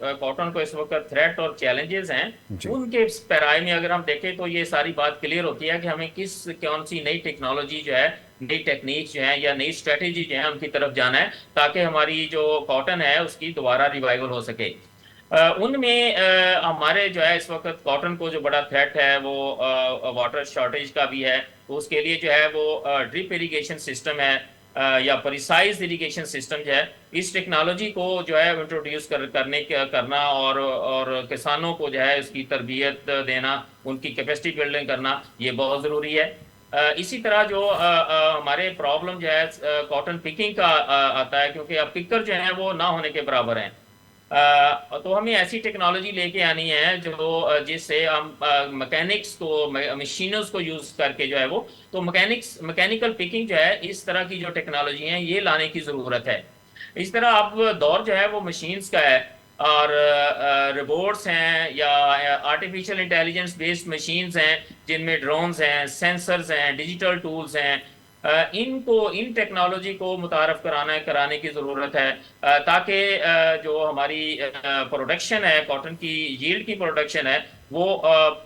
Cotton को इस वक्त थ्रेट और चैलेंजेस हैं, जी। उनके पैराए में अगर हम देखें तो ये सारी बात क्लियर होती है कि हमें कौन सी नई टेक्नोलॉजी जो है, नई टेक्निक जो है या नई स्ट्रेटेजी जो है उनकी तरफ जाना है, ताकि हमारी जो कॉटन है उसकी दोबारा रिवाइवल हो सके। उनमें हमारे जो है इस वक्त कॉटन को जो बड़ा थ्रेट है वो वाटर शॉर्टेज का भी है। तो उसके लिए जो है वो ड्रिप इरिगेशन सिस्टम है, या प्रिसाइज इरिगेशन सिस्टम जो है, इस टेक्नोलॉजी को जो है इंट्रोड्यूस करना और किसानों को जो है इसकी तरबियत देना, उनकी कैपेसिटी बिल्डिंग करना, ये बहुत ज़रूरी है। इसी तरह जो हमारे प्रॉब्लम जो है कॉटन पिकिंग का आता है, क्योंकि अब पिकर जो है वो ना होने के बराबर हैं। तो हमें ऐसी टेक्नोलॉजी लेके आनी है जो जिससे हम मैकेनिक्स को, मशीनों को यूज करके जो है वो, तो मैकेनिकल पिकिंग जो है, इस तरह की जो टेक्नोलॉजी है ये लाने की जरूरत है। इस तरह अब दौर जो है वो मशीन्स का है, और रोबोट्स हैं या आर्टिफिशियल इंटेलिजेंस बेस्ड मशीन्स हैं, जिनमें ड्रोन्स हैं, सेंसर्स हैं, डिजिटल टूल्स हैं। इनको, इन टेक्नोलॉजी को मुतारफ कराने की ज़रूरत है, ताकि जो हमारी प्रोडक्शन है, कॉटन की यील्ड की प्रोडक्शन है, वो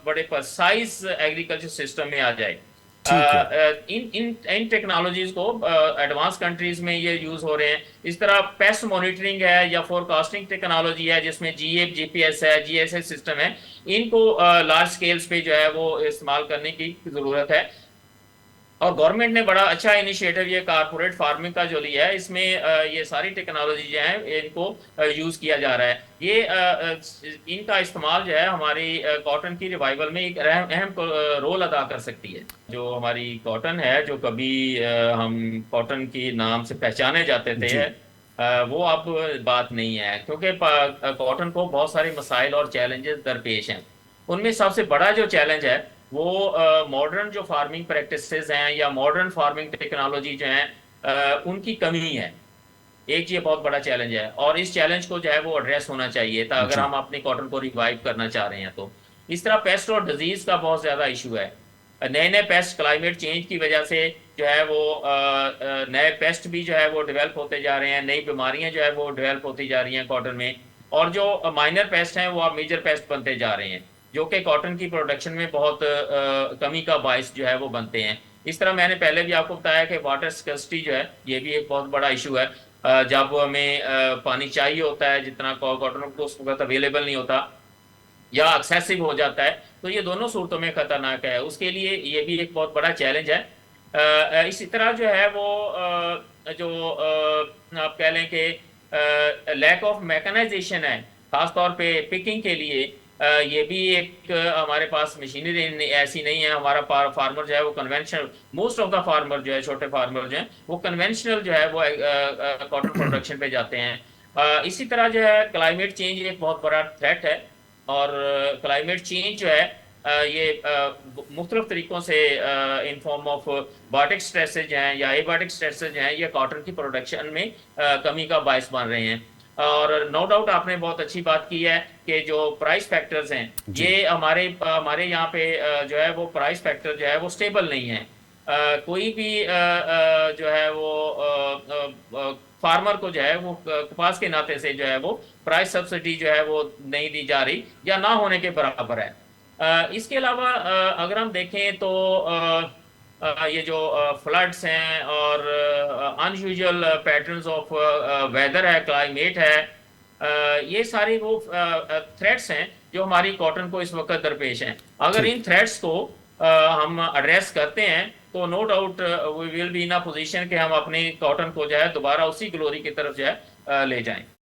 बड़े प्रिसाइज एग्रीकल्चर सिस्टम में आ जाए। ठीक है। इन इन इन टेक्नोलॉजीज को एडवांस कंट्रीज में ये यूज हो रहे हैं। इस तरह पेस्ट मॉनिटरिंग है या फोरकास्टिंग टेक्नोलॉजी है, जिसमें जीएफ जीपीएस है, जीएसएस सिस्टम है, इनको लार्ज स्केल्स पे जो है वो इस्तेमाल करने की जरूरत है। और गवर्नमेंट ने बड़ा अच्छा इनिशिएटिव ये कारपोरेट फार्मिंग का जो लिया है, इसमें ये सारी टेक्नोलॉजी जो है इनको यूज किया जा रहा है। ये इनका इस्तेमाल जो है हमारी कॉटन की रिवाइवल में एक अहम अहम रोल अदा कर सकती है। जो हमारी कॉटन है, जो कभी हम कॉटन की नाम से पहचाने जाते थे, जी। वो अब बात नहीं है, क्योंकि कॉटन को बहुत सारे मसाइल और चैलेंजेस दरपेश हैं। उनमें सबसे बड़ा जो चैलेंज है वो मॉडर्न जो फार्मिंग प्रैक्टिसेस हैं या मॉडर्न फार्मिंग टेक्नोलॉजी जो है, उनकी कमी है। एक ये बहुत बड़ा चैलेंज है, और इस चैलेंज को जो है वो एड्रेस होना चाहिए था, अगर जी। हम अपनी कॉटन को रिवाइव करना चाह रहे हैं तो। इस तरह पेस्ट और डिजीज का बहुत ज्यादा इशू है। नए नए पेस्ट क्लाइमेट चेंज की वजह से जो है वो नए पेस्ट भी जो है वो डेवलप होते जा रहे हैं, नई बीमारियां जो है वो डेवलप होती जा रही हैं कॉटन में। और जो माइनर पेस्ट हैं वो अब मेजर पेस्ट बनते जा रहे हैं, जो कि कॉटन की प्रोडक्शन में बहुत कमी का बायस जो है वो बनते हैं। इस तरह मैंने पहले भी आपको बताया कि वाटर स्कर्सिटी जो है ये भी एक बहुत बड़ा इशू है। जब हमें पानी चाहिए होता है, जितना कॉटन को उस वक्त अवेलेबल नहीं होता या एक्सेसिव हो जाता है, तो ये दोनों सूरतों में खतरनाक है। उसके लिए ये भी एक बहुत बड़ा चैलेंज है। इसी तरह जो है वो जो आप कह लें कि लैक ऑफ मैकेनाइजेशन है, खास तौर पे पिकिंग के लिए। ये भी एक हमारे पास मशीनरी ऐसी नहीं है। हमारा फार्मर जो है वो conventional, most of the farmer जो है, छोटे फार्मर जो है वो कन्वेंशनल जो है वो कॉटन प्रोडक्शन पे जाते हैं। इसी तरह जो है क्लाइमेट चेंज एक बहुत बड़ा थ्रेट है। और क्लाइमेट चेंज जो है ये मुख्तलिफ तरीकों से in form of biotic stresses हैं या एबायोटिक स्ट्रेसेज हैं, ये कॉटन की प्रोडक्शन में कमी का बायस बन रहे हैं। और नो डाउट आपने बहुत अच्छी बात की है कि जो प्राइस फैक्टर्स हैं, जी। ये हमारे हमारे यहाँ पे जो है वो प्राइस फैक्टर जो है वो स्टेबल नहीं है। कोई भी जो है वो फार्मर को जो है वो कपास के नाते से जो है वो प्राइस सब्सिडी जो है वो नहीं दी जा रही या ना होने के बराबर है। इसके अलावा अगर हम देखें तो ये जो फ्लड्स हैं और अनयूजुअल पैटर्न्स ऑफ वेदर है, क्लाइमेट है, ये सारी वो थ्रेट्स हैं जो हमारी कॉटन को इस वक्त दरपेश हैं। अगर ठीक। इन थ्रेट्स को हम एड्रेस करते हैं तो no doubt we will be in a position कि हम अपनी कॉटन को जो है दोबारा उसी ग्लोरी की तरफ जो है ले जाएं।